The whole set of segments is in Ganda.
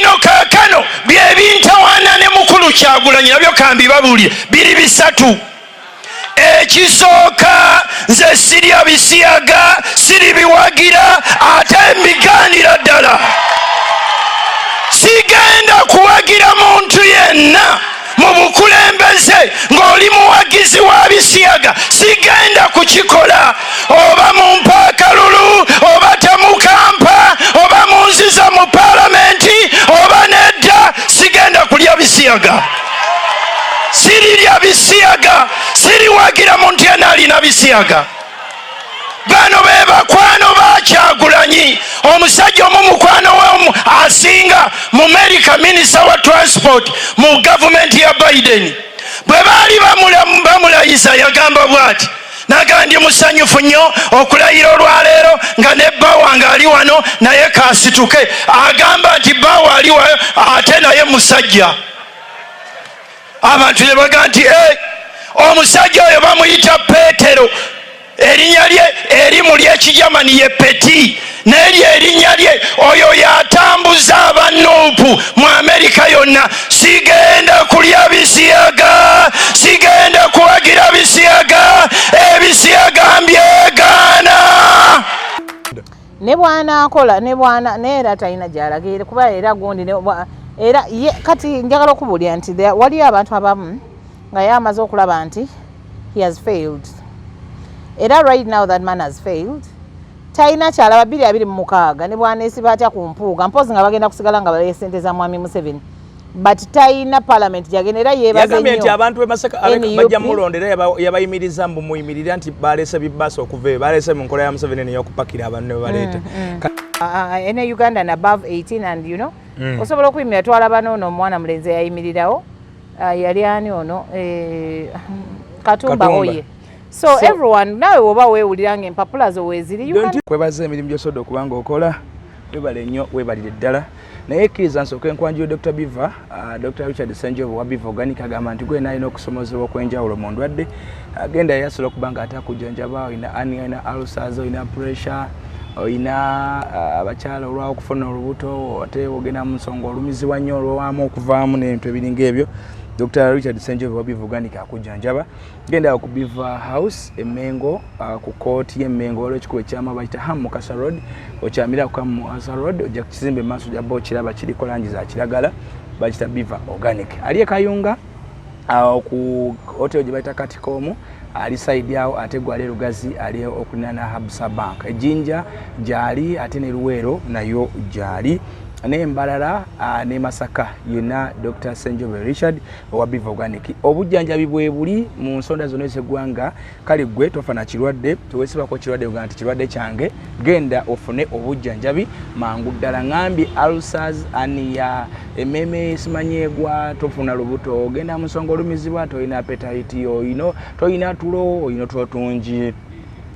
bino kaakano byebintawaana ne mukulu Kyagulanyi nabyo kambibabulire biri bisatu. Ekisooka nze sirya bisiyaga siri biwagira ate mbigaanira ddala. Sigenda kuwagira muntu yenna mu bukulembeze ng'oli muwagizi wa bisiyaga. Sigenda kukikola oba mu mpaakalulu oba temukampa oba munziza mu paalamenti oba nedda. Sigenda kulya bisiyaga. Sirirya bisiyaga siriwagira muntu yenna alina bisiyaga. Bano be bakwano ba Kyagulanyi. Omusajja omu mukwano we asinga mu America minisita wa transport mu gavumenti ya Biden bwe baali bamulayiza yagamba bw'ati naga ndi musanyufu nnyo okulayira olwaleero nga ne Bbawa nga ali wano naye kasituke. Agamba nti Bbawa ali wano ate naye musajja. Abantu ne baga nti omusajja oyo bamuyita Peetero. Erinnya lye erimu ly'Ekijamani ye Peti. N'eryo erinnya lye oyo yatambuza abanuupu mu Amerika yonna. Sigenda kulya bisiyaga. Sigenda kuwagira bisiyaga. Ebisiyaga mbyegaana. Ne bwana akola ne bwana neera talina gy'alagira kuba era gundi era kati njagala okubulya nti waliyo abantu abamu nga yamaze okulaba nti he has failed. Era right now that man has failed. Taina kyalaba 2026 ne bwaneesiba atya ku mpuuga mpozi nga bagenda kusigala nga balaye ssente za Mwami Museveni. But taina parliament jagenda era yebaze nnyo. Yagambye nti abantu b'Masaka bajja mulondera yabayimiririza mbu muyimirira nti baleese bibbaasa okuva baleese mu nkola ya Museveni n'ey'okupakira abantu ne baleeta. Ene Uganda and above 18 and you know osobola okuyimirira twalaba n'ono omwana mulenzi yayimirirawo yali ani ono Katumba Oye. So everyone nawe oba weewulira ng'empapula zo weeziri kwebaza emirimu gy'osodde okubanga okola webale nnyo weebalire ddala naye kkiriza nsooka enkwanjiro Dr. Biva Dr. Richard Ssenjobe wa Biva Organic agamba nti gwena alina okusomozebwa okw'enjawulo mu ndwadde agenda yasobola okubanga ate akujjanjaba olina ania olina ulcers olina pressure olina abakyala olw'okufuna olubuto ate ogenda mu nsonga olumizibwa nnyo olw'owamu okuvaamu n'ebintu ebiringa ebyo. Dr. Richard Ssenjobe wa Biva Organic akujjanjaba genda ku Biva House Emengo ku court y'Emengo olw'ekikubo ekyama bayita Ham Mukasa Road okyamira ku Mukasa Road ojja kukizimbe maaso gyabba okiraba kiriko langi za kiragala bakita Biva Organic. Ali e Kayunga ku hotel gye bayita Katikomu ali side yawo ate gwali Lugazi ali okunana Habsa Bank ejinja gyali ate ne Luweero nayo gyali ne Mbalala ne Masaka yina Dr. Ssenjobe Richard owa Biva Organic. Obujjanjabi bwe buli mu nsonda zonna ez'eggwanga kale gwe tofa na kirwadde tuweesibako kirwadde uganda nti kirwadde kyange genda ofune obujjanjabi mangu ddala ngambye ulcers ania ememe simanyegwa tofuna lubuto genda mu nsonga olumizibwa toyina appetite oyino toyina tulo oyino tungi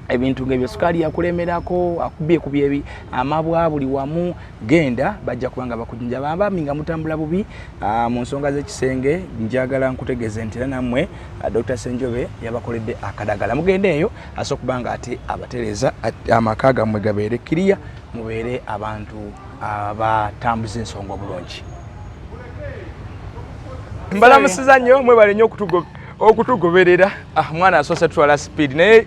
ebintu ng'ebyo sukali yakulemerako akubye kubyebi amabwa buli wamu genda bajja kubanga bakujinjaba abami nga mutambula bubi mu nsonga z'ekisenge njagala nkutegeeze nti nammwe Dr. Ssenjobe yabakoledde akadagala mugende eyo asokubanga ate abatereza amaka gammwe gabeere kiriya mubeere abantu abatambuza ensonga obulungi. Mbalamusiza nnyo mwebale nnyo okutugoberera mwana asoose twala speed naye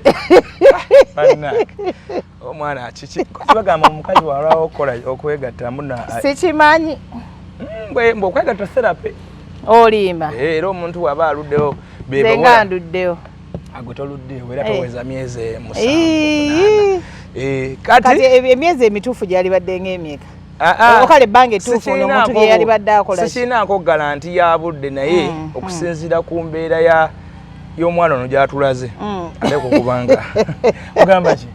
omwana kiki bagamba omukazi walwawo okola okwegatta muna sikimanyi mbwe okwegatta therapy olimba era omuntu waba aluddewo benga nduddewo agwe toluddewo era toweza myezi 7 kati emyezi emituufu gyali badde ng'emyeka okale ebbanga ettuufu omuntu gye yali badde akola sikiinaako galanti ya budde naye okusinziira ku mbeera y'omwana ono gy'atulaze ate kukubanga ogamba ki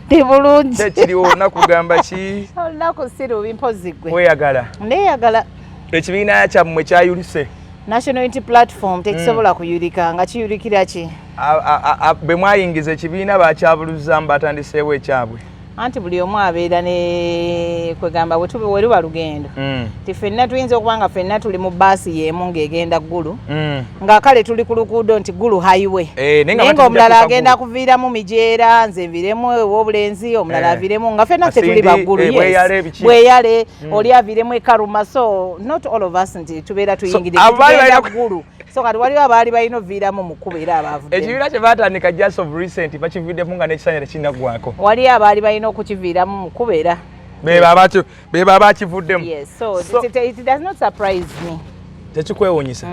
ndi bulungi kiriwo nakugamba ki olunaku sirubi mpozi gwe weyagala neyagala ekibiina kyammwe kyayulise National Unity Platform tekisobola kuyulika nga kiyulikira ki bwe mwayingiza ekibiina bakyabuluza mbatandiseewo ekyabwe anti buli omu abeera ne kwegamba bwe luba lugendo ti ffenna tuyinza okuba nga ffenna tuli mu baasi y'emu ng'egenda ggulu nga kale tuli ku luguudo nti ggulu highway naye ng'omulala agenda kuviiramu mijeera nze nviremu ew'obulenzi omulala aviremu nga ffenna ffe tuli baggulu bweyale oli aviremu ekaruma so not all of us nti tubeera tuyingire tugenda ggulu so kati waliwo abaali balina oviiramu mu kkubo era abaavudde ekibiina kye baatandika just of recent bakividdemu nga n'ekisanja tekinaggwako waliyo abaali balina okukiviiramu mu kkubo era beba bakivuddemu so it does not surprise me tekikwewuunyisa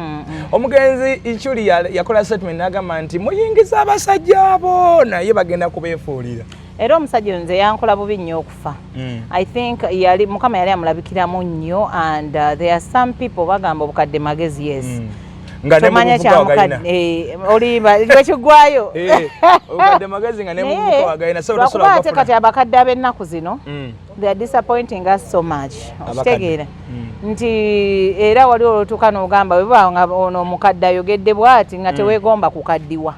omugenzi Nchuli yakola statement n'agamba nti muyingiza abasajja abo naye bagenda kubeefuulira era omusajja nze yankola bubi nnyo okufa I think mukama yali amulabikiramu nnyo and there are some people bagamba obukadde magezi yes nga tomanya kyamukadde olwekigwayo obukadde magezi nga nemuvubuka wagayina lwakuba ate kati abakadde ab'ennaku zino they are disappointing us so much okitegeera nti era wali olwotuuka n'ogamba bwe nga ono omukadde ayogedde bw'ati nga teweegomba kukaddiwa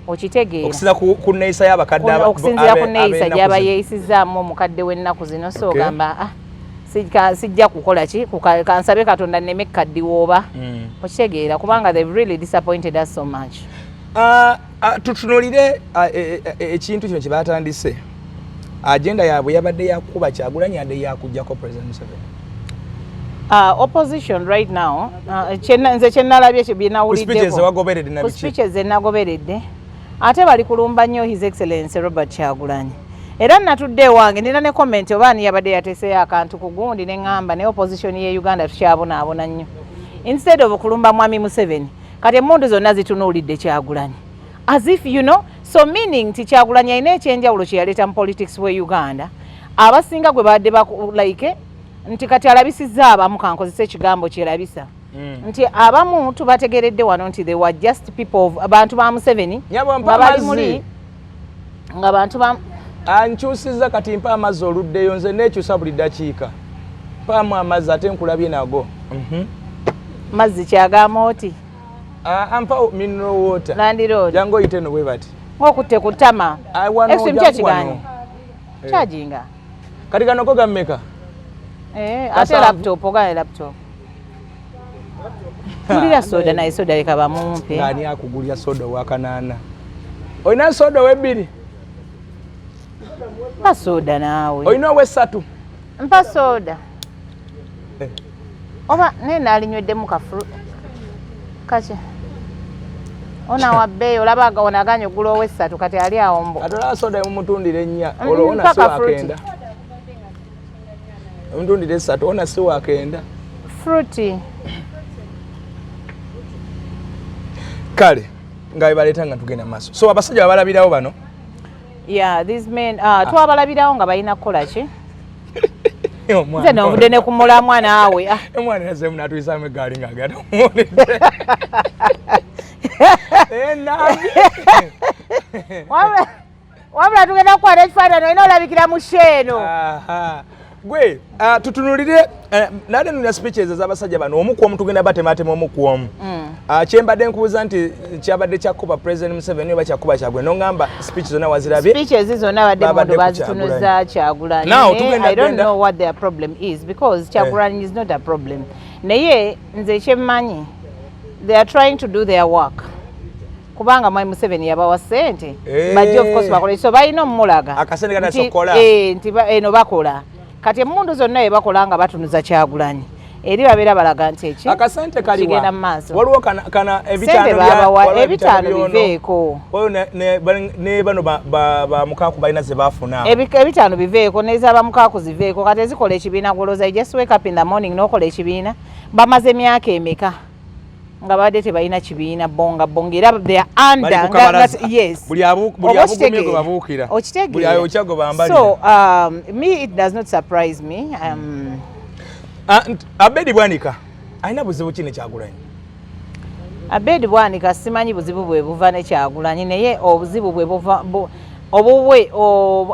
okitegeera okusinziira ku nneeyisa y'abakadde okusinziira ku nneeyisa gy'aba yeeyisizaamu omukadde w'ennaku zino so ogamba sijja kukola ki kansabe katonda nneme ekkaddiwa oba okitegeera kubanga they've really disappointed us so much tutunulire ekintu kino kye baatandise agenda yaabwe yabadde yakuba Kyagulanyi yadde yakujjako President Museveni opposition right now nze kyenalabye byenawuliddeko speeches enagoberedde ate bali kulumba nnyo his excellency Robert Kyagulanyi era natudde ewange nina ne comment obaani yabadde yateeseyo akantu ku gundi ne ŋŋamba ne opposition ye Uganda tukyabonaabona nnyo instead of kulumba mwami Museveni kati emmundu zonna zitunuulidde Kyagulanyi as if you know so meaning ti Kyagulanyi alina ekyenjawulo kye yaleeta mu politics we Uganda abasinga gwe badde like nti kati alabisizza abamu kankozesa ekigambo kyerabisa nti abamu tubategeredde wano nti they were just people of abantu ba Museveni nga bali muli nga bantu ba ankyusizza kati mpa amazzi oluddeyo nze neekyusa buli ddakiika mpaamu amazzi ate nkulabye nago mazzi kyagamba oti ampa mineral water landiroad jangu oyite no bwe bati ng'okutte ku ttama extreme kyakiganye kyajinga kati kano ko gammeka ate laptop ogane laptop kulira soda naye soda leka bamumpe ngani akugulya soda wa kanaana oyina soda webbiri mpa soda naawe oyina ow'essatu mpa soda oba nene alinyweddemu kafuru kaki ona wabbeeyo olaba onaganya ogula ow'essatu kati ali awo mbo atolaba soda emumutundira ennya olwona si wakenda omutundira essatu ona si wakenda fruity kale nga bebaleeta nga tugenda maaso so abasajja babalabirawo bano yeah these men twabalabirawo nga balina kukola ki nze novudde ne kumula mwana awe omwana yazemu natuyisaamu egaali ngaagata wabula tugenda kukwata ekifaananyi olina olabikira mu sheeno gwe tutunulire nade nuna speeches ez'abasajja bano omu ku omu tugenda batematema omu ku omu kyembadde nkubuuza nti kyabadde kyakuba President Museveni oba kyakuba Kyagulanyi nongamba speech zonna wazirabye speeches zonna badde mundu bazitunuza Kyagulanyi I don't know what their problem is because Kyagulanyi is not a problem naye nze kyemmanyi they are trying to do their work kubanga mwami Museveni yabawa ssente bajja of course bakola so balina omulaga akasente kana sokola nti eno bakola kati emundu zonna ebakola nga batunuza Kyagulanyi eri babeera balaga nti eki akasente kaliwa maaso waliwo kana ebitaano biveeko ne bano bamukaaku balina ze baafuna ebitaano biveeko n'ezabamukaaku ziveeko kati ezikola ekibiina goloza just wake up in the morning n'okola ekibiina bamaze emyaka emeka nga badde tebalina kibiina bonga era they are under yes buli abugumye babuukira buli ayo okyago bambali so me it does not surprise me Abedi Bwanika alina buzibu ki ne Kyagulanyi Abedi Bwanika simanyi buzibu bwe buva ne Kyagulanyi naye obuzibu bwe buva obubwe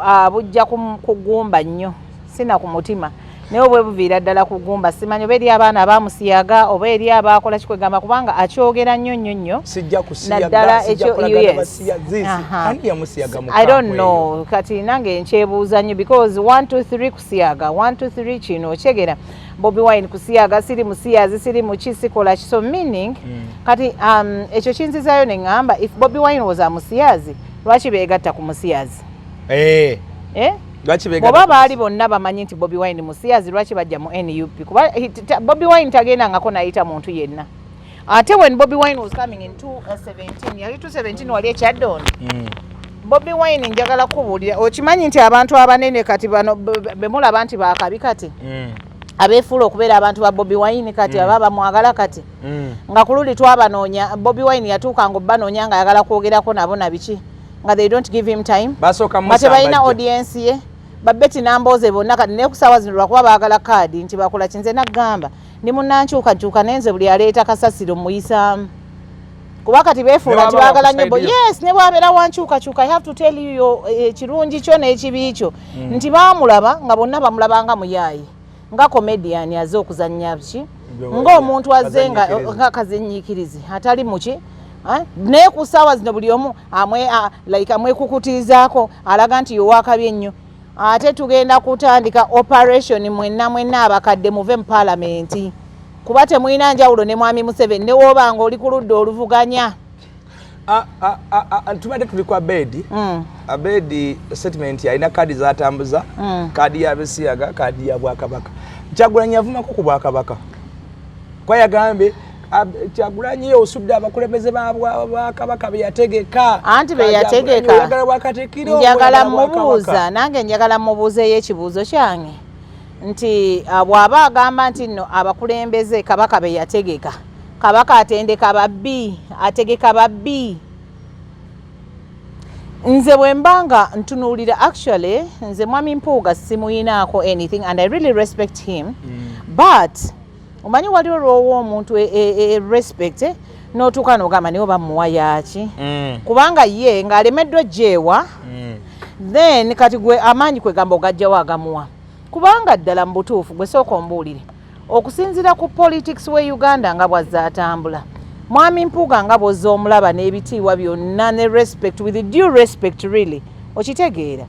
abujja kugumba nnyo sina ku mutima naye obwe buviira ddala kugumba simanyi oba eri abaana abamusiyaga oba eri abakola kikwegamba kubanga akyogera nnyo sijja naddala ekyo I don't know kati nange nkyebuuza nnyo because 1 2 3 kusiyaga 1 2 3 kino okyegera Bobi Wine kusiyaga siri musiyazi siri mukisikola so meaning kati ekyo kinzizaayo ne ngamba if Bobi Wine was a musiyazi lwaki beegatta ku musiyazi oba baali bonna bamanyi nti Bobi Wine musiyazi lwaki bajja mu NUP kuba Bobi Wine tagenda ngako nayita muntu yenna ate when Bobi Wine was coming in 2017 yali 2017 wali ekyaddoni Bobi Wine njagala kubuulira okimanyi nti abantu abanene kati bano bemulaba nti bakabi kati abeefuula okubeera abantu ba Bobi Wine kati aba bamwagala kati nga ku luli twabanoonya Bobi Wine yatuuka nga obbanoonya nga ayagala kwogerako nabo na biki nga they don't give him time bate balina audience ye babeti namboze bonna kati ne kusawa zino lwakuba baagala kaadi nti bakola kinze nagamba ndi munnankyukakyuka nenze buli aleeta kasasiro muyisaamu kuba kati beefuula nti baagala nnyo yes ne bwabeera wankyukakyuka I have to tell you ekirungi kyo n'ekibi kyo nti baamulaba nga bonna bamulabanga muyaayi nga comedian aze okuzannya biki ng'omuntu azze nga kazinyiikirizi atali muki naye ku ssaawa zino buli omu amwekukutirizaako alaga nti yowaakabi ennyo ate tugenda kutandika operation mwenna abakadde muve mu paalamenti kuba temulina njawulo ne mwami Museveni ne woobanga oli ku ludda oluvuganya tubadde tuli ku Abedi statement alina kaadi zatambuza kaadi ya Bisiyaga kaadi ya Bwakabaka Kyagulanyi yavumako ku Bwakabaka kwa yagambe Kyagulanyi osudde abakulembeze ba Bwakabaka beyategeka anti beyategeka njagala mubuuza nange njagala mubuuzeeyo ekibuuzo kyange nti bw'aba agamba nti nno abakulembeze Kabaka beyategeka Kabaka atendeka babbi ategeka babbi nze bwembanga ntunuulira actually nze mwami Mpuuga simuyinaako anything and I really respect him but omanyi waliwo lwowa omuntu respect n'otuuka n'ogamba niwe bamuwa yaaki kubanga ye ng'alemeddwa jeewa then kati gwe amaanyi kwegamba ogajjawo agamuwa kubanga ddala mu butuufu gwe sooka ombuulire okusinziira ku politics we Uganda nga bwazze atambula mwami Mpuuga nga bw'ozze omulaba n'ebitiibwa byonna ne respect with due respect really okitegeera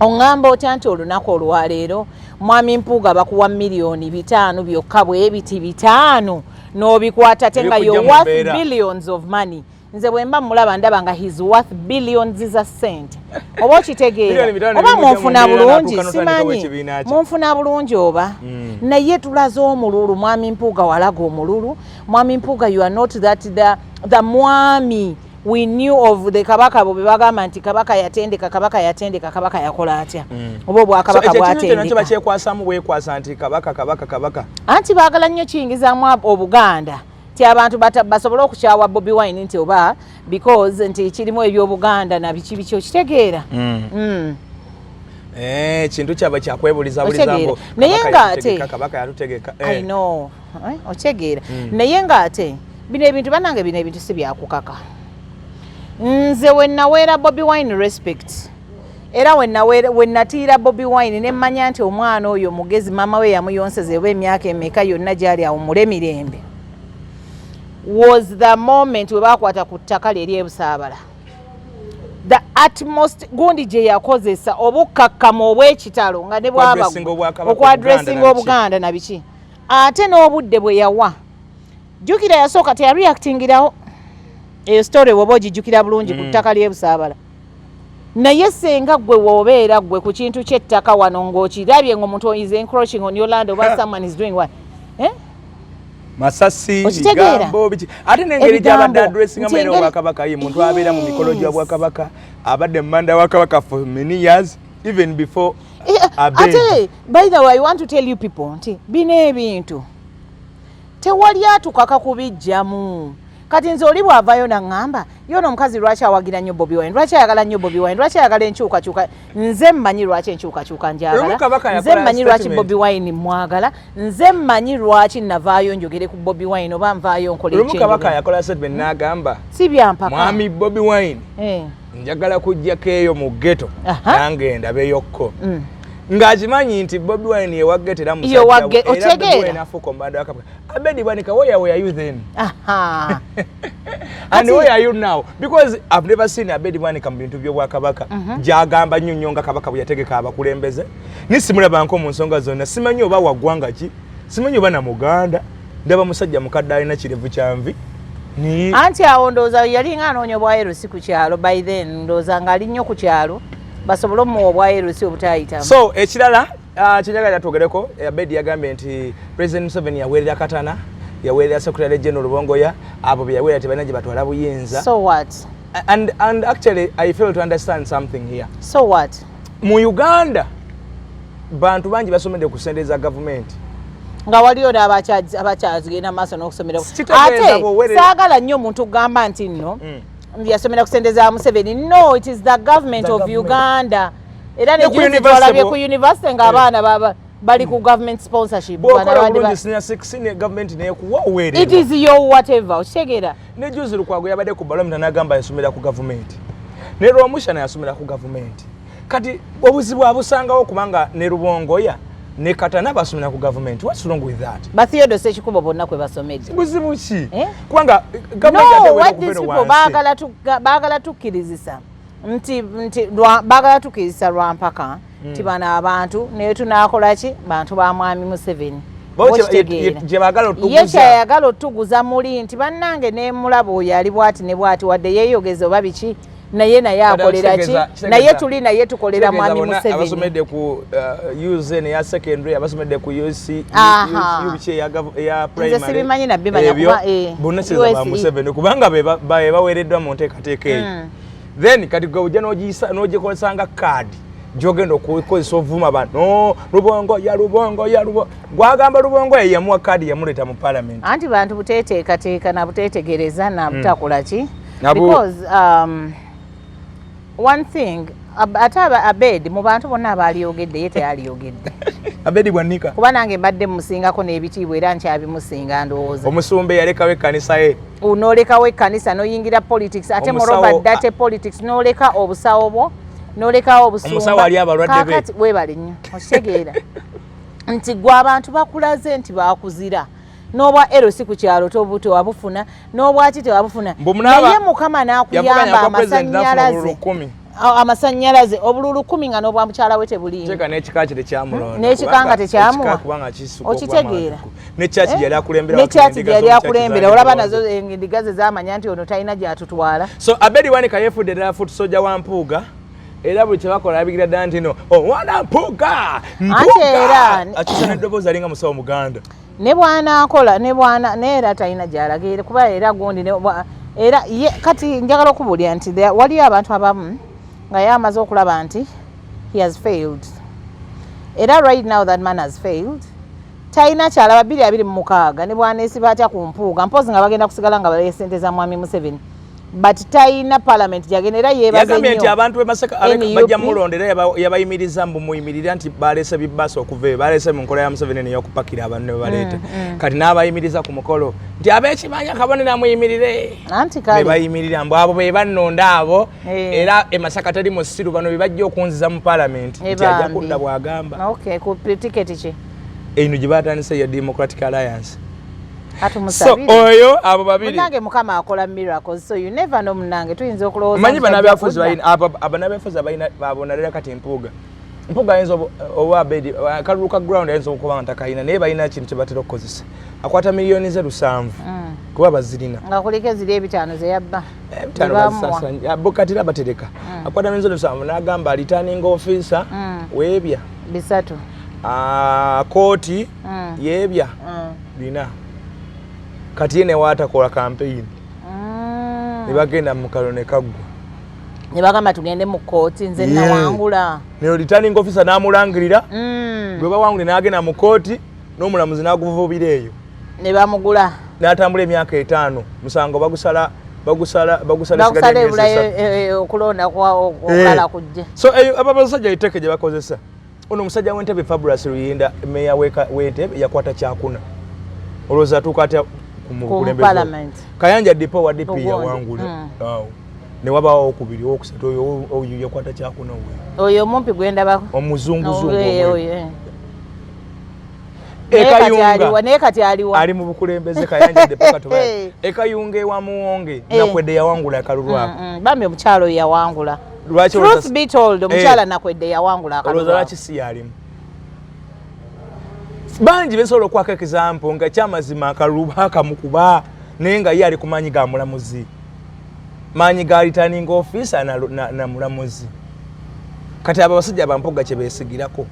oŋŋamba otya nti olunaku olwaleero mwami Mpuuga bakuwa $5,000,000 byokka bwe biti 5 n'obikwata te nga you're worth billions of money nze bwemba mulaba ndaba nga he's worth billions za sente oba okitegeera oba munfuna bulungi simanyi munfuna bulungi oba naye tulaze omululu mwami Mpuuga walaga omululu mwami Mpuuga you are not that the mwami we knew of the Kabaka bo bagamba nti Kabaka yatendeka Kabaka yakola atya oba Bwakabaka bwatendeka ekyo bakyekwasaamu bwekwasa nti Kabaka anti baagala nnyo kiyingizaamu Obuganda ti abantu basobole okukyawa Bobi Wine nti oba because nti kirimu ebyobuganda na biki biki okitegeera kintu kyaba kyakwebuliza bulizaambo naye ng'ate Kabaka yatutegeka I know okitegeera naye ng'ate bino ebintu bannange bino ebintu si byakukaka nze wennaweera Bobi Wine respect era wennatiira Bobi Wine ne mmanya nti omwana oyo mugezi maama we yamuyonseza oba emyaka emeka yonna gyali awumule mirembe was the moment we bakwata ku ttaka lyeri ebusaabala the utmost gundi gye yakozesa obukkakkamu obw'ekitalo nga ne bwaba okwadressinga Obuganda na biki ate n'obudde bwe yawa jjukira yasooka teyareactingirawo eyo story woba ogijjukira bulungi ku ttaka ly'ebusaabala naye senga gwe woobeera gwe ku kintu ky'ettaka wano ng'okirabye ng'omuntu is encroaching on your land oba someone is doing what masasi bigambo biki ate n'engeri gy'abadde addressinga mwene Obwakabaka ye muntu abeera mu mikolo gya Bwakabaka abadde mu manda wa Kabaka for many years even before ate by the way I want to tell you people nti bino ebintu tewali atukaka kubijjamu kati nze oli bw'avaayo naŋŋamba yono omukazi lwaki awagira nnyo Bobi Wine lwaki ayagala nnyo Bobi Wine lwaki ayagala enkyukakyuka nze mmanyi lwaki enkyukakyuka njagala nze mmanyi lwaki Bobi Wine mwagala nze mmanyi lwaki navaayo njogere ku Bobi Wine oba nvaayo nkole Kabaka yakola statement n'agamba si byampaka mwami Bobi Wine njagala kujjako eyo mu ghetto nange ndabeeyokko ng'akimanyi nti Bobi Wine yewagetera musajja era Bobi Wine afuuka omumbanda wa Kabaka. Abedi Bwanika, where were you then? Aha. And where are you now? Because I've never seen Abedi Bwanika mu bintu by'obwa Kabaka gy'agamba nnyo nga Kabaka bwe yategeka abakulembeze. Nisimulaba nko mu nsonga zonna, simanyi oba waggwanga ki, simanyi oba na Muganda, ndaba musajja mukadde alina kirevu kyanvi. Anti awo ndowooza yali nga anoonya obwayerusi ku kyalo by then, ndowooza ng'ali nnyo ku kyalo basobole omuwa obwayerusi obutayitamu. So ekirala kyenjagala twogereko, Abedi yagambye nti President Museveni yaweerera Katana, yaweerera Secretary General Bongoya, abo bye yaweerera tebalina gye batwala buyinza. So what? And actually I fail to understand something here. So what? Mu Uganda bantu bangi basomedde ku ssente za government. Nga waliyo abakyazigenda maaso n'okusomera. Ate saagala nnyo omuntu okugamba nti nno yasomera ku ssente za Museveni. No, it is the government of Uganda. Era ne twalabye ku university ng'abaana bali ku government sponsorship. It is your whatever. Okitegeera? Ne Juzi Lukwago yabadde ku Balomita n'agamba yasomera ku government. Ne Rwamushana yasomera ku government. Kati obuzibu abusangawo kubanga ne Rubongoya ne Katana basomera ku government. What's wrong with that? Bathiyodo Sekikubo bonna kwe basomedde. Buzibu ki? Kubanga government yatewe ku baagala tukkirizisa. Nti baagala tukkirizisa Lwampaka nti bana abantu naye tunaakola ki bantu ba Mwami Museveni. Ye kyayagala otuguza muli nti bannange ne mulaba oyo ali bwati ne bwati wadde yeeyogeza oba biki naye akolera ki naye tuli naye tukolera Mwami Museveni. Abasomedde ku UZ ne ya secondary, abasomedde ku UC ya primary. Nze sibimanyi nabbi banya kuba bonna kyeza ba Museveni kubanga baweereddwa mu nteekateeka eyo. Then kati gwe ojja n'ogikozesanga kaadi gy'ogenda okukozesa ovuma abantu. No, Lubongo ya Lubongo ya Lubongo. Gwagamba Lubongo ye yamuwa kaadi yamuleeta mu parliament. Anti bantu buteeteekateeka na buteetegereza na butakola ki? Because one thing ate Abedi mu bantu bonna abalyogedde ye teyaliyogedde. Abedi Bwanika. Kuba nange mbadde musingako n'ebitiibwa era nkyabimusinga ndowooza. Omusumbe yalekawo ekkanisa ye. N'olekawo ekkanisa n'oyingira politics ate moreover date politics n'oleka obusawo bwo n'olekawo obusumba. Omusawo ali abalwadde be. Kakati weebale nnyo okitegeera nti gwe abantu bakulaze nti baakuzira. N'obwa erosi ku kyalo tobuto wabufuna n'obwaki tewabufuna. Naye Mukama n'akuyamba amasannyalaze obululu 10 nga n'obwa mukyala we tebuliimu. Cheka n'ekika kye tekyamulonda. N'ekika nga tekyamuwa. Okitegeera. Ne church yali akulembera. Ne church yali akulembera olaba nazo endiga ze zaamanya nti ono talina gy'atutwala. So Abedi Bwanika yefudde ddala foot soja wa Mpuuga. Era buli kyebakola abigira ddala nti no wana Mpuuga akisa n'eddoboozi alinga musawo Muganda. Ne bwana akola ne bwana neera talina gy'alagira kuba era gundi era kati njagala okubuulira nti waliyo abantu abamu nga yamaze okulaba nti he has failed. Era right now that man has failed. Talina kyalaba 2026 ne bwaneesiba atya ku Mpuuga mpozi nga bagenda kusigala nga baleese ssente za Mwami Museveni. But talina parliament gyagenda era yeebaze nnyo. Yagambye nti abantu Masaka bajja mulondera yabayimiriza mbu muyimirira nti baleese bibbaasi okuva eyo baleese mu nkola ya Museveni n'eyokupakira abantu ne baleeta. Kati n'abayimiriza ku mukolo nti ab'ekibanja kabonera muyimirire. Anti kale. Ne bayimirira mbu abo be bannonda abo era Masaka tali musiru bano be bajja okunziza mu parliament. Nti ajja kudda bw'agamba. Okay, ku tiketi ki? Eno gye baatandise ya Democratic Alliance. So oyo abo babiri munange Mukama akola miracles so you never know munange tuyinza okulowooza manyi banabyafuzi balina abanabyafuzi balina babonalera kati Mpuuga ayinza oba Abedi kaluka ground ayinza okuba ntakayina naye balina kintu kye batera okukozesa akwata miliyoni ze 7 kuba bazirina nga kuliko eziri 5 ze yabba 5 bokatira batereka akwata miliyoni ze 7 n'agamba returning officer weebya bisatu kooti yeebya bina kati yene watakola campaign ne bagenda mu kalo ne kaggwa ne bagamba tugende mu kooti nze nawangula ne returning officer n'amulangirira gwe bawangule n'agenda mu kooti n'omulamuzi n'aguvubira eyo ne bamugula n'atambula emyaka 5 musango bagusala okulonda okulala kujje so eyo abasajja iteke gye bakozesa ono musajja w'Entebbe Fabulous Ruyinda meya w'Entebbe yakwata kyakuna olowooza atuuka atya ku parliament Kayanja Dipo wa DP ya wangule ne wabaawo okubiri okusatu oyo yakwata kyakuna oyo omumpi gwendabako omuzunguzungu naye kati aliwa ali mu bukulembeze kayanjadde paka tuba ekayunga ewa muwonge nakwedde yawangula akalulu ako bambi omukyalo yawangula truth be told omukyala nakwedde yawangula akalulu lwaki si yalimu bangi besobola okwaka example nga kyamazima akalulu bakamukuba naye nga ye ali ku maanyi ga mulamuzi maanyi ga returning officer na mulamuzi kati abo abasajja bampoga kye beesigirako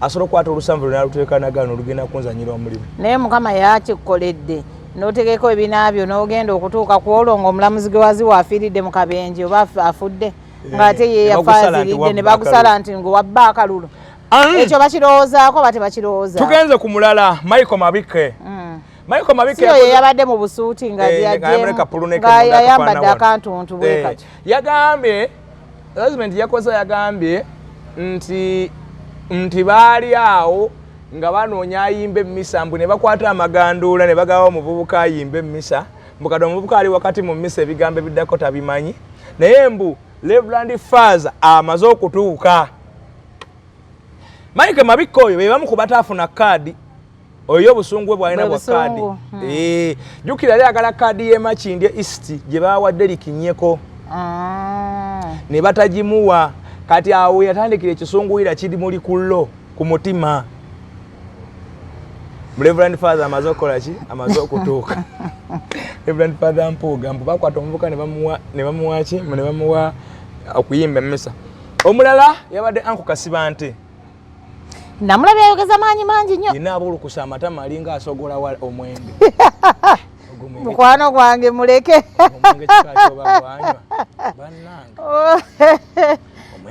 asobola okwata olusanvu naluteekanagano olugenda kunzanyira omulimu naye mukama yakikoledde n'otegeko ebinaabyo n'ogenda okutuuka ku olwo ng'omulamuzi gwe wazi waafiiridde mu kabenje oba afudde ng'ate ye yafaaziridde ne bagusala nti ng'owabba akalulu ekyo bakirowoozaako ba tebakirowooza tugenze ku mulala Michael Mabike Michael Mabike ye yabadde mu busuuti nga yayambadde akantuntu bwe kati yagambye husband yakoze yagambye nti baali awo nga banoonya ayimba emmisa mbu ne bakwata amaganduula ne bagawa omuvubuka ayimba emmisa mbukadde omuvubuka ali wakati mu mmisa ebigambo ebiddako tabimanyi naye mbu Reverend Father amaze okutuuka Michael Mabike oyo be bamu ku bataafuna kaadi oyo obusungu bwe bwalina bwa kaadi jjukira yali agala kaadi y'e Makindye East gye baawadde likinnyeko ne batagimuwa kati awo yatandikira ekisunguwira kiri muli kullo ku mutima Reverend Father amaze okukola ki amaze okutuuka Reverend Father Mpuuga mbu bakwata omuvuka ne bamuwa okuyimba emmisa omulala yabadde Uncle Kasibante namulabye ayogeza maanyi mangi nnyo yina abulukusa amatama alinga asogola omwembe mukwano gwange muleke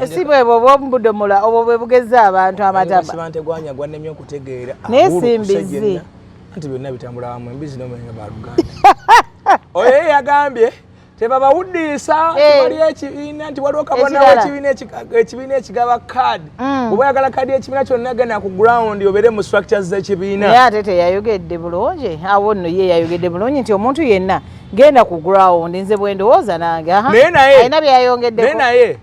si bwe bwoba omubudomola obwo bwe bugeza abantu amatama Kasibante gwanya gwannemye okutegeera naye simbizi anti byonna bitambula wamu embizi n'omenga baluganda oyo ye yagambye tebabawuddiisa tewali ekibiina nti waliwo kabona ekibiina ekigaba kaadi oba oyagala kaadi y'ekibiina kyonna genda ku ground obeere mu structures z'ekibiina naye ate teyayogedde bulungi awo nno ye yayogedde bulungi nti omuntu yenna genda ku ground nze bwe ndowooza nange alina byeyayongeddeko naye naye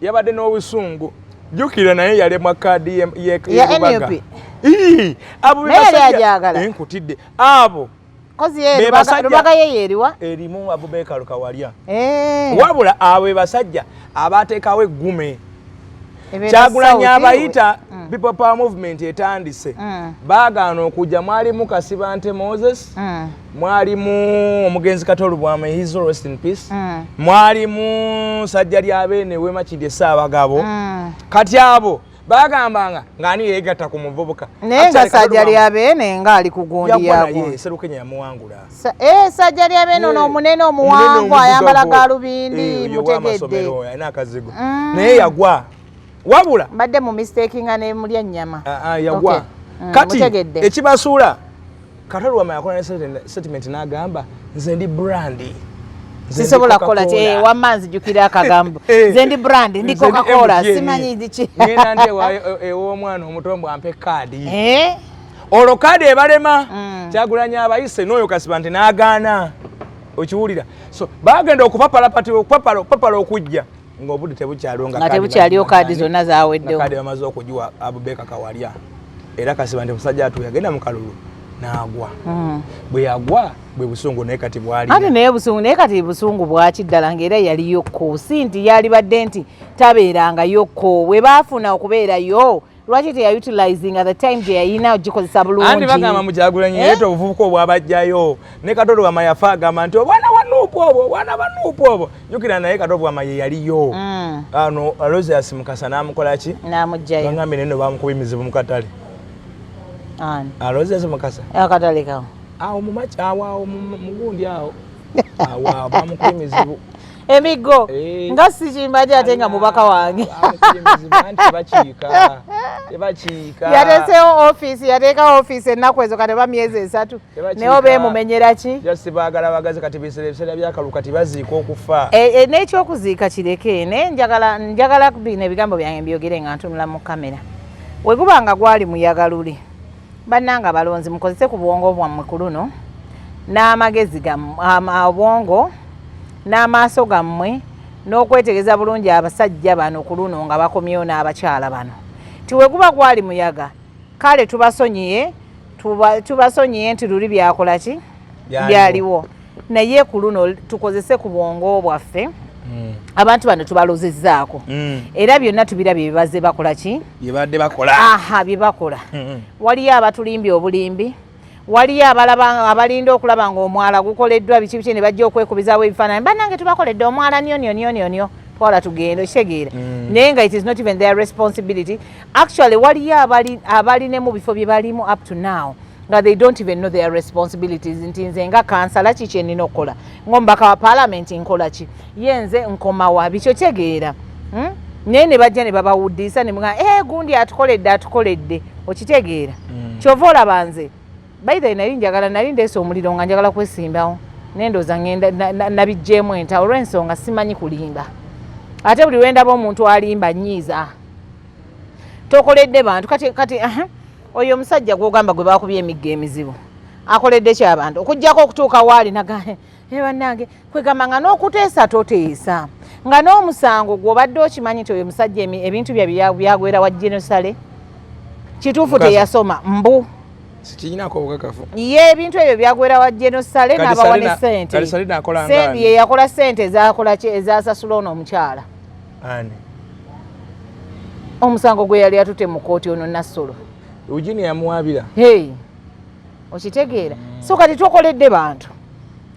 yabadde n'obusungu jjukira naye yalemwa kaadi y'erubaga abo nkutidde abo rubaga ye yeriwa erimu Abubeka Lukawalya wabula abo be basajja abateekawo eggume Kyagulanyi abayita People Power Movement etandise baagaana okujja mwalimu Kasibante Moses mwalimu omugenzi Katolu Bwama his rest in peace mwalimu Sajja Lyabeene we Makindye Ssaabagabo kati abo bagambanga ngani yegatta ku muvubuka naye nga Sajja Lyabeene nga ali ku gundi yako Serukenya yamuwangula Sajja Lyabeene ono omunene omuwanvu ayambala galubindi mutegedde alina akazigo naye yagwa wabula mbadde mu mistakinga ne mulya nnyama yagwa kati ekibasuula Katolu Bwama yakola statement n'agamba nze ndi brandi sisobola kukola wamanzi jukira akagambo nze ndi brand ndi Coca-Cola simanyi ndiki ngenda ndi ew'omwana omutombo ampe kaadi olwo kaadi ebalema Kyagulanyi abayise n'oyo Kasibante n'agaana okiwulira so bagenda okupapala okujja ng'obudde tebukyaliwo kaadi zonna zaweddewo kaadi bamaze okugiwa Abubeka Kawalya era Kasibante musajja atu yagenda mu kalulu n'agwa bwe yagwa bwe busungu naye kati bwali ate naye busungu naye kati busungu bwakiddala ng'era yali yokko si nti yalibadde nti tabeeranga yokko we baafuna okubeerayo lwaki teyautilizing at the time gye yayina ogikozesa bulungi andi bagamba mu Kyagulanyi yeeta obuvubuka obwabajjayo ne Katolu Bwama yafa agamba nti obwana banuupu obwo jjukira naye Katolu Bwama ye yaliyo ano Aloysius Mukasa n'amukola ki n'amugjayo bagambye neno baamukuba emizibu mu katale Aloysius Mukasa akatale kawo awo awo mugundi awo awo bamukuba emizibu emigo nga sikimbaji ate nga mubaka wange yateseewo office yateekawo office ennaku ezo kati myezi 3 naye oba emumenyera ki baagala bagazi kati biseera byakalu kati baziika okufa n'ekyokuziika kireke naye njagala bino ebigambo byange mbyogere nga ntunula mu kamera we guba nga gwali muyagaluli bannanga balonzi mukozese ku bwongo bwammwe ku luno n'amagezi gammwe obwongo n'amaaso gammwe n'okwetegereza bulungi abasajja bano ku luno nga bakomyewo n'abakyala bano tiwe guba gwali muyaga kale tubasonyiye nti luli byakola ki byaliwo naye ku luno tukozese ku bwongo bwaffe abantu bano tubalozezzaako era byonna tubirabye byebaze bakola ki bye bakola waliyo abatulimbye obulimbi waliyo abalinda okulaba ng'omwala gukoleddwa biki biki ne bajja okwekubizaawo ebifaananyi bannange tubakoledde omwala nyo twala tugenda okitegeera naye nga it is not even their responsibility actually waliyo abali mu bifo bye balimu up to now nga they don't even know their responsibilities nti nze nga kansala kiki ennina okukola ng'omubaka wa paalamenti nkola ki ye nze nkomawa bikyo tegeera naye ne bajja ne babawuddisa ne mugaa gundi atukoledde okitegeera kyova olaba nze baitha nali ndeesa omuliro nga njagala kwesimbawo nendoza ngenda nabijjeemu enta olw'ensonga simanyi kulimba ate buli lwendaba omuntu alimba nnyiiza tokoledde bantu kati oyo omusajja gwogamba gwe bakubye emigga emizibu akoledde kyabantu okujjako okutuuka waali bannange kwegamba nga n'okuteesa toteesa nga n'omusango gw'obadde okimanyi nti oyo musajja ebintu byagwera wa jenosale kituufu teyasoma mbu sikinyinako obukakafu ye ebintu ebyo byagwera wa jenosale n'abawa ne sente ye yakola sente ezasasula ono omukyala omusango gwe yali atute mu kooti ono Nassolo Eugene yamuwabira okitegeera so kati tokoledde bantu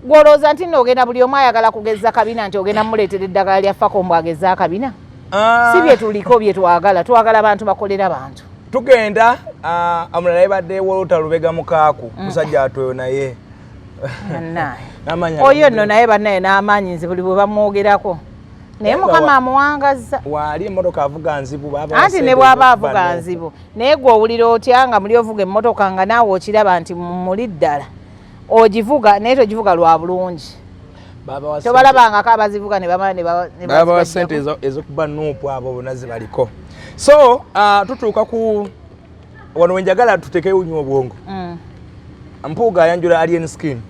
gwolooza nti n'ogenda buli omu ayagala kugeza kabina nti ogenda muleetera eddagala lya Fakombo ageza akabina si bye tuliko bye twagala bantu bakolera bantu tugenda omulala yabadde Walter Lubega Mukaaku musajja atweyo naye oyo nno naye bannaye n'amaanyi nzi buli bwe bamwogerako naye Mukama amuwangaza wali emmotoka avuga nzibu anti ne bw'aba avuga nzibu naye gwe owulira otya nga muli ovuga emmotoka nga naawe okiraba nti muli ddala ogivuga naye togivuga lwa bulungi tobalabangako abazivuga babawa sente ezokuba nuupu abo bonna zibaliko so tutuuka ku wano wenjagala tutekeyo nnyo obwongo Mpuuga ayanjula Alien Skin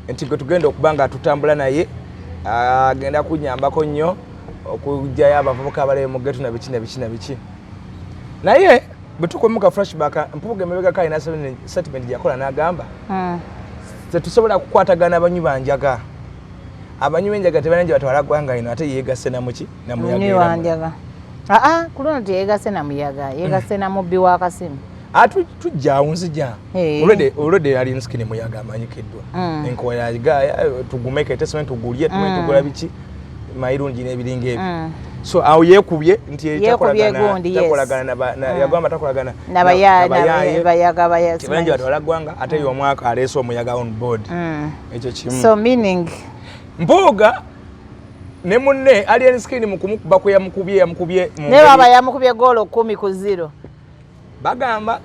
nti gwe tugenda okuba nga tutambula naye agenda kunyambako nnyo okugjayo abavubuka abalayo mu getu na biki naye bwe tukomuka flashback Mpuuga emabegako alina statement gyakola n'agamba tetusobola kukwatagana abanywi banjaga abanywi b'enjaga tebalina batwala ggwanga ino ate yeegasse namuki namuyaga ku luno teyeegasse namuyaga yeegasse namubbi wa Kasimu tujja nzija olwedde Alien Skin muyaga amanyikiddwa enkola yagaya tugumeke tesement tugulye tugula biki mayirungi n'ebiringa ebyo so awo yeekubye nti yagamba takolagana nabayaga tebalina batwala ggwanga ate y'omwaka aleese omuyaga on board ekyo kimu so meaning Mpuuga ne munne Alien Skin mu kumukuba kwe yamukubye ne baba yamukubye goolo 10-0 bagamba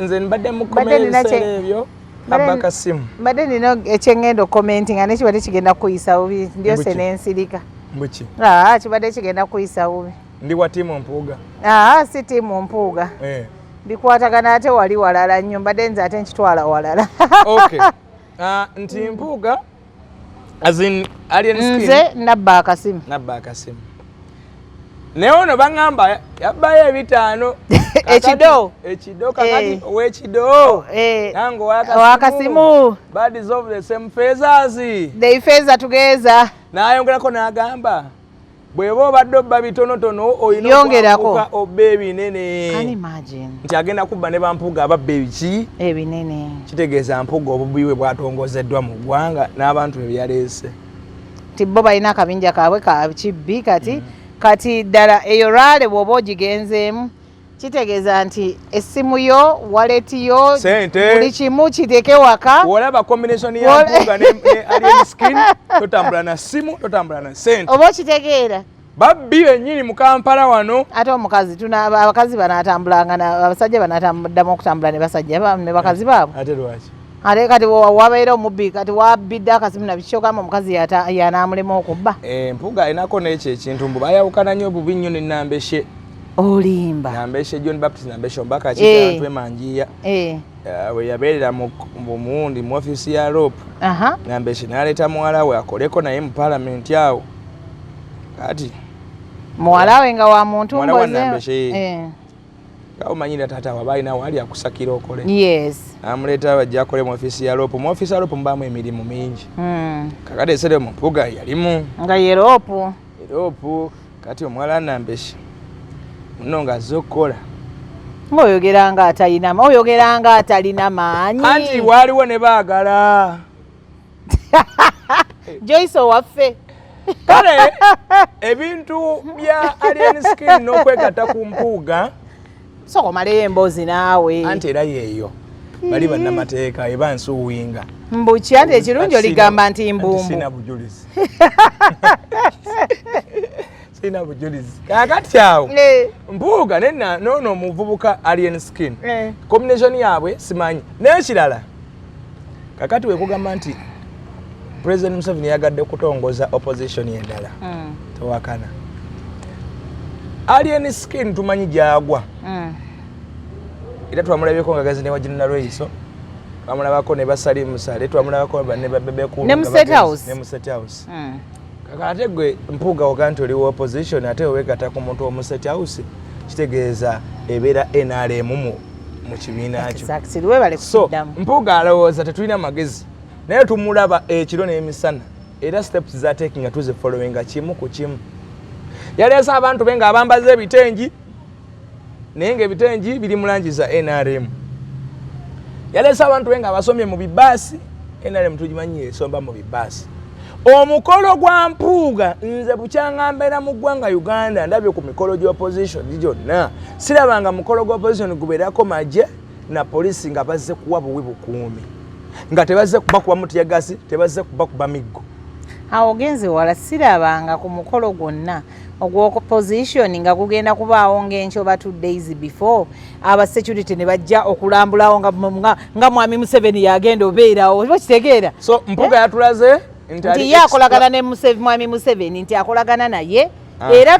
nze mbadde mu comments ebyo Kasimu mbadde nino ekyengendo commenting nga nekibadde kigenda kuyisa bubi ndyose n'ensirika mbuki kibadde kigenda kuyisa bubi ndi wa tiimu Mpuuga si tiimu Mpuuga bikwatagana ate wali walala nnyo mbadde nze ate nkitwala walala okay nti Mpuuga as in Alien Skin nze nabba akasimu naye ono baŋŋamba yabbayo 5 ekido kakati ow'ekido nange ow'akasimu birds of the same feathers they feather together n'ayongerako n'agamba bw'eba obadde obba bitonotono olina okwamuka obba ebinene nti agenda kubba ne bampuuga ababba ebiki ebinene kitegeeza Mpuuga obubbi bwe bwatongozeddwa mu ggwanga n'abantu bwe byaleese ti bo balina akabinja kaabwe ka kibbi kati ddala eyo raale bw'oba ogigenzeemu kitegeeza nti essimu yo waleti yo buli kimu kiteeke waka olaba combination ya Mpuuga ne Alien Skin totambula na simu totambula na sente oba okitegeera babbi bennyini mu Kampala wano ate omukazi abakazi banatambulanga abasajja banatambuddamu okutambula ne basajja ne bakazi baabwe ate lwaki ate kati wabeera omubbi kati wabbidde akasimu nabikyogamba omukazi yanaamulema okubba Mpuuga alinako n'ekyo ekintu mbu bayawukana nnyo bubi nnyo ne Nambeshe olimba Nambeshe John Baptist Nambeshe ombaka kikantu emanjiya we yabeerera mu Muwundi mu ofiisi ya Rope Nambeshe n'aleeta muwala we akoleko naye mu paalamenti awo kakati muwala we nga wa muntu muwala wa ngoze Nambeshe nga omanyira taata wabalina wali akusakira okole yes amuleeta bajja akole mu office ya lopo mbamu emirimu mingi kakati esere mu mpuga yalimu nga yeropu kati omuwala Nambeshe muno nga azze okukola ng'oyogeranga atalina maanyi anti waaliwo ne baagala Joyce owaffe kale ebintu bya alien skin n'okwegatta ku mpuuga soko omaleyo emboozi naawe anti era yeeyo bali bannamateeka eba nsuuwinga mbuki anti ekirungi oligamba nti mbumbu sina bujulizi sina bujulizi kakati awo mpuuga noono omuvubuka alien skin combination yaabwe simanyi n'ekirala kakati wekugamba nti President Museveni yagadde kutongoza opposition endala tewakana alien skin tumanyi gyagwa era twamulabyeko nga gazi ne wajina Loiso twamulabako ne basali musale twamulabako ne babebekulu ne mu set house kakate gwe mpuuga oganti oli opposition ate wekata ku muntu omu set house kitegeeza ebeera NRM mu kibiina kyo so mpuuga alowooza tetulina magezi naye tumulaba ekiro n'emisana era steps za taking nga tuze following kimu ku kimu yaleesa abantu benga abambaza ebitengi naye ng'ebitengi biri mu langi za NRM yaleesa abantu benga abasomye mu bibaasi NRM tugimanyi esomba mu bibaasi omukolo gwa mpuuga nze bukyangambera mu ggwanga Uganda ndabye ku mikolo gy'opposition gyonna sirabanga mukolo gw'opposition gubeerako magye na polisi nga bazze kuwa buwi bukuumi nga tebazze kubakuba mutiyagasi tebazze kubakuba miggo awo ogenze wala sirabanga ku mukolo gwonna ogw'opposition nga gugenda kubaawo ng'enkyo ba 2 days before aba security ne bajja okulambulawo nga mwami Museveni yagenda obeerawo oba kitegeera so mpuuga yatulaze nti ye akolagana ne mwami Museveni nti akolagana naye era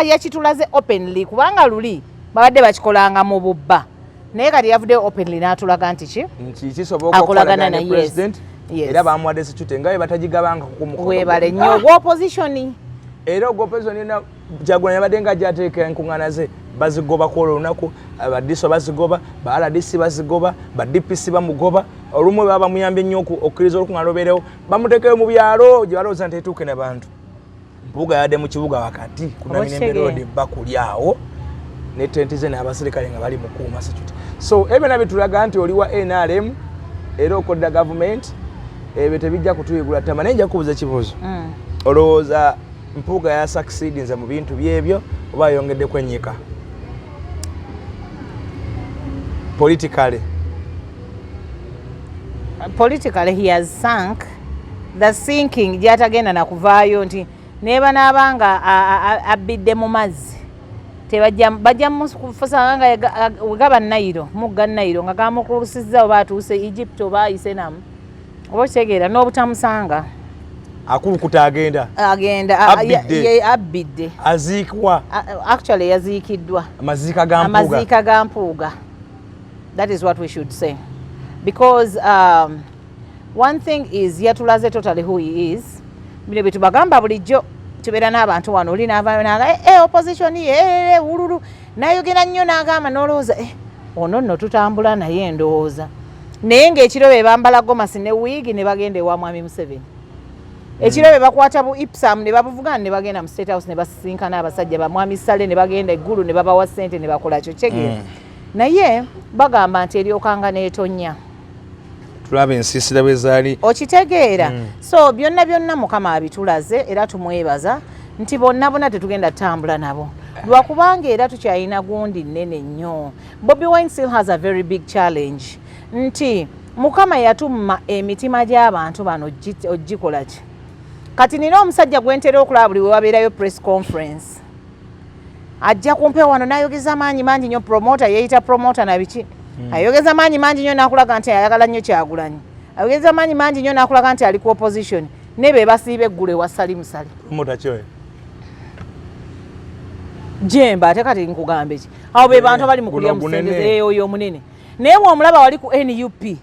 yakitulaze openly kubanga luli babadde bakikolanga mu bubba naye kati yavuddeyo openly n'atulaga nti kisobola okukolagana ne president era bamuwadde security nga batagigabanga ku mukolo webale nnyo ogw'opposition era ogw'opposition Kyagulanyi yabadde nga gyateeka enkuŋŋaana ze bazigoba ku olwo lunaku abadiso bazigoba ba RDC bazigoba ba DPC bamugoba olumu baba muyambye nnyo okukkiriza olukuŋŋaana lubeerewo bamuteekeyo mu byalo gye balowooza nti etuuke n'abantu mpuuga yadde mu kibuga wakati kunamirembe road bakuli awo ne tenti ze n'abaserikale nga bali mukuuma security so ebyo bitulaga nti oli wa NRM era okodda gavumenti ebyo tebijja kutuyigula ttama naye nja kubuuza ekibuuzo olowooza mpuuga ya succeedinze mu bintu byebyo oba ayongedde kwenyika politically he has sunk the sinking gyatagenda nakuvaayo nti neba n'abanga abidde mu mazzi bajja mukufusa nga gaba Nairo mugga Nairo nga gamukulusizza oba atuuse Egypt oba ayise namu oba kitegeera n'obutamusanga akulukuta agenda abidde aziikwa actually yaziikiddwa amaziika ga mpuuga that is what we should say because one thing is yatulaze totally who he is bino byetubagamba bulijjo tubeera n'abantu wano oli n'avaayo naga opposition ye wululu nayogera nnyo n'agamba n'olowooza ono nno tutambula naye ndowooza naye ng'ekiro be bambala gomasi ne wiigi ne bagenda ewa mwami Museveni ekiro be bakwata bu Ipsam ne babuvugana ne bagenda mu State House ne basisinkana abasajja ba mwami Sale ne bagenda eggulu ne babawa ssente ne bakola kyo kyegera naye bagamba nti eryokanga n'etonnya tulaba ensiisira bwe zaali okitegeera so byonna Mukama abitulaze era tumwebaza nti bonna tetugenda tutambula nabo lwakubanga era tukyalina gundi nnene nnyo Bobi Wine still has a very big challenge nti Mukama yatumma emitima gy'abantu bano ogikola ki kati nina omusajja gwentera okulaba buli we wabeerayo press conference ajja kumpe wano n'ayogeza maanyi mangi nnyo promoter yeeyita promoter na biki ayogeza maanyi mangi nnyo n'akulaga nti ayagala nnyo Kyagulanyi ayogeza maanyi mangi nnyo n'akulaga nti ali ku opposition ne be basiiba eggulu ewa Salimusali promoter kyoyo jemba ate kati nkugambe ki awo be bantu bali mu kulya musendeze oyo omunene naye bw'omulaba wali ku NUP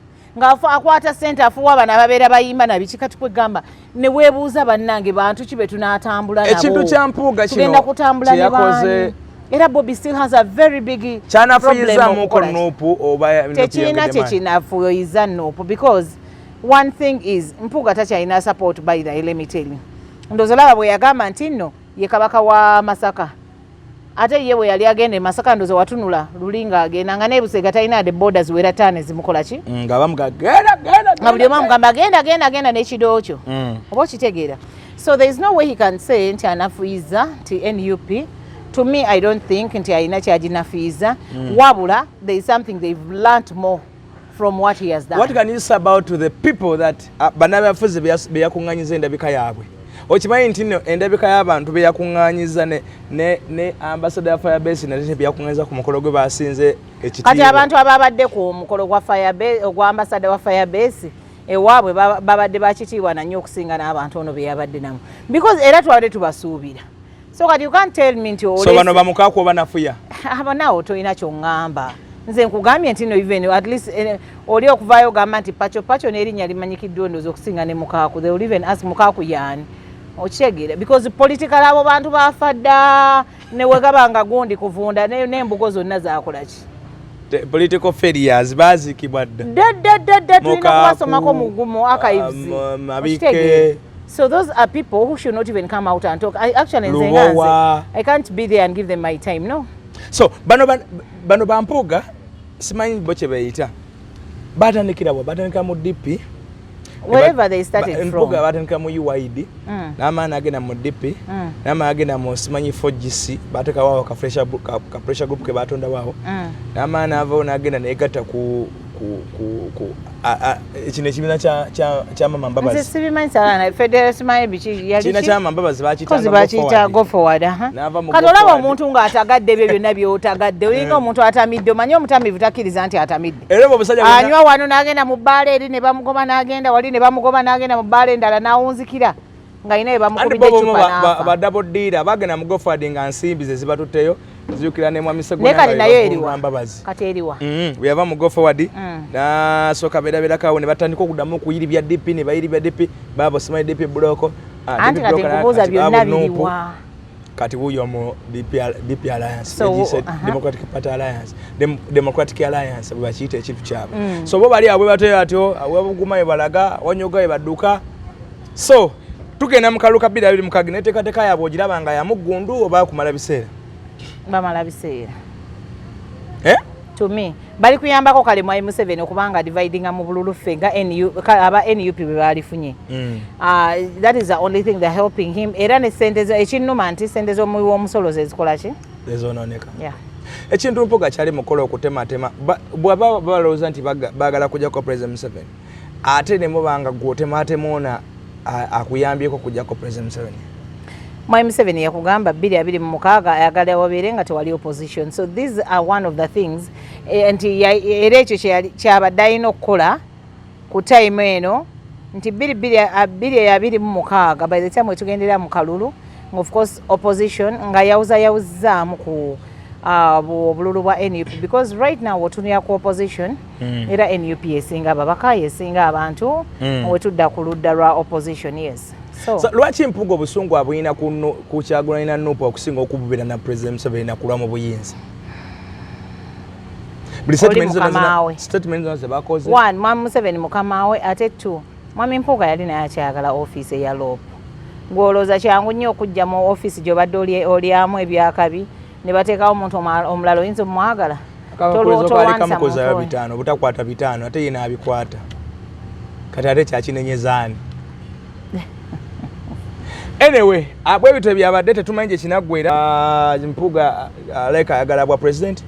akwata ssente afuwa bana ababeera bayimba nabiki kati kwegamba ne weebuuza bannange bantu ki be tunaatambula nabo ekintu kya Mpuuga kino tugenda kutambula ne baani era Bobby still has a very big kyanafuyizamu ko Nuupu oba tekirina kyekinafuyiza Nuupu because one thing is Mpuuga takyalina support by the let me tell you ndowooza olaba bwe yagamba nti nno ye kabaka wa Masaka ate ye bwe yali agenda e Masaka ndowooza watunula lulinga agenda nga ne Busega talina the borders wera taane zimukola ki nga bamugagenda nga buli omu amugamba genda n'ekidoo kyo oba okitegeera so there is no way he can say nti anafuyiza nti NUP. To me, I don't think nti alina kyaginafiiza wabula there is something they've learnt more from what he has done. What can you say about to the people that bannabyafuzi be yakuŋŋaanyiza endabika yaabwe okimanyi nti nno endabika y'abantu be yakuŋŋaanyiza ne ambassador ya Firebase nate be yakuŋŋaanyiza ku mukolo gwe basinze ekitiibwa kati abantu ababadde ku mukolo gwa Firebase ogwa ambassador wa Firebase ewaabwe babadde bakitiibwa nanyo okusinga n'abantu ono be yabadde namu because era twabadde tubasuubira. So you can't tell me nti so bano bamukaako oba nafuya naawe tolina ky'oŋŋamba nze nkugambye nti no even at least oli okuvaayo ogamba nti pacho n'erinnya limanyikiddwa ndowooza okusinga ne mukaaku they will even ask mukaaku yaani okitegeera because political abo bantu baafa dda ne wegabanga gundi kuvunda n'embugo zonna zaakola ki political failures baziikibwa dda tulina kubasomako mu archives mabike. So those are people who should not even come out and talk. I can't be there and give them my time, no. So bano Bampuuga simanyi bo kye bayita batandikira mu DP wherever they started from. Mpuuga batandikira mu UID n'amaani agenda mu DP n'amaani agenda mu simanyi 4GC bateka waawo ka pressure group ke batonda waawo n'amaani avaawo n'agenda neegatta ku ekino ekibiina kya Mama Mbabazi. Nze sibimanyi sana federal simanyi biki yali kibiina kya Mama Mbabazi bakiyita go forward. Kati olaba omuntu ng'atagadde ebyo byonna by'otagadde olinga omuntu atamidde omanyi omutamivu takkiriza nti atamidde anywa wano n'agenda mu bbaala eri ne bamugoba n'agenda wali ne bamugoba n'agenda mu bbaala endala n'awunzikira ng'alina bamukubidde ecupa n'afa. Badabo ddiira bagenda mu go forward nga nsimbi ze zibatutteyo ziyukira ne Mwami Sseggona kati nayo eriwa kati eriwa bwe yava mu go forward n'asooka beerabeerakawo ne batandika okuddamu okuyiribya DP ne bayiribya DP baabo simanyi DP buloko anti kati nkubuuza byonna biriwa kati wuyo mu DP Alliance Democratic Party Alliance Democratic Alliance bwe bakiyita ekintu kyabwe so bo bali abwe bateyo atyo awebuguma we balaga wanyoga we badduka so tugenda mu kaluka 2020 neteekateeka yaabwe ogiraba nga yamuggundu oba kumala biseera bamala biseera to me bali kuyambako kale mu M7 okubanga dividinga mu bululu ffe nga aba NUP bwe balifunye that is the only thing that helping him era ne sente ekinnuma nti sente z'omuwi w'omusolo zezikola ki ezonooneka ekintu Mpuuga kyali mukola okutematema bw'aba balowooza nti baagala kujjako President Museveni ate ne mubanga gw'otematemoona akuyambyeko kujjako President Museveni. Mwami Museveni yakugamba 2026 ayagala wabeere nga tewali opposition. So these are one of the things nti era ekyo kyabadde alina okukola ku time eno nti 2026 by the time wetugendera mu kalulu of course opposition nga yawuzaamu ku obululu bwa NUP because right now wotunira ku opposition era NUP yesinga babaka yesinga abantu wetudda ku ludda lwa opposition yes. So lwaki Mpuuga obusungu abuyina ku Kyagulanyi na Nuupu okusinga okububira na President Museveni nakulwa mu buyinza buli statement zonna zebakoze one Mwami Museveni mukamawe ate two Mwami Mpuuga yali naye akyagala office eya lopu gwolooza kyangu nnyo okujja mu office gy'obadde olyamu ebyakabi ne bateekawo omuntu omulala oyinza omwagala kamukozayo 5 butakwata 5 ate yina abikwata kati ate kyakinenyezaani anyway bwe bitwe byabadde tetumanyi gye kinaggwera Mpuuga aleka ayagala bwa president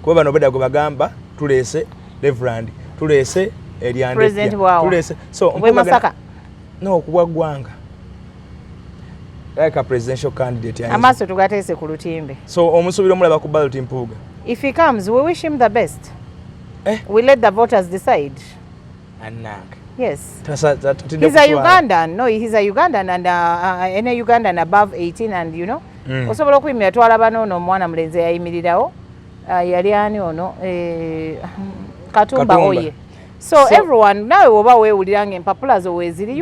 kuba bano beda gwe bagamba tuleese Reverend tuleese Eliande tuleese so Masaka no kubwa gwanga like a presidential candidate amaso tugateese ku lutimbe so omusubira omulaba ku ballot Mpuuga if he comes we wish him the best we let the voters decide anak yes he's a Ugandan no he's a Ugandan and any Ugandan above 18 and you know osobola okuyimira twalaba n'ono omwana mulenzi yayimirirawo yali ani ono Katumba oye so everyone nawe woba weewulira ng'empapula zo weeziri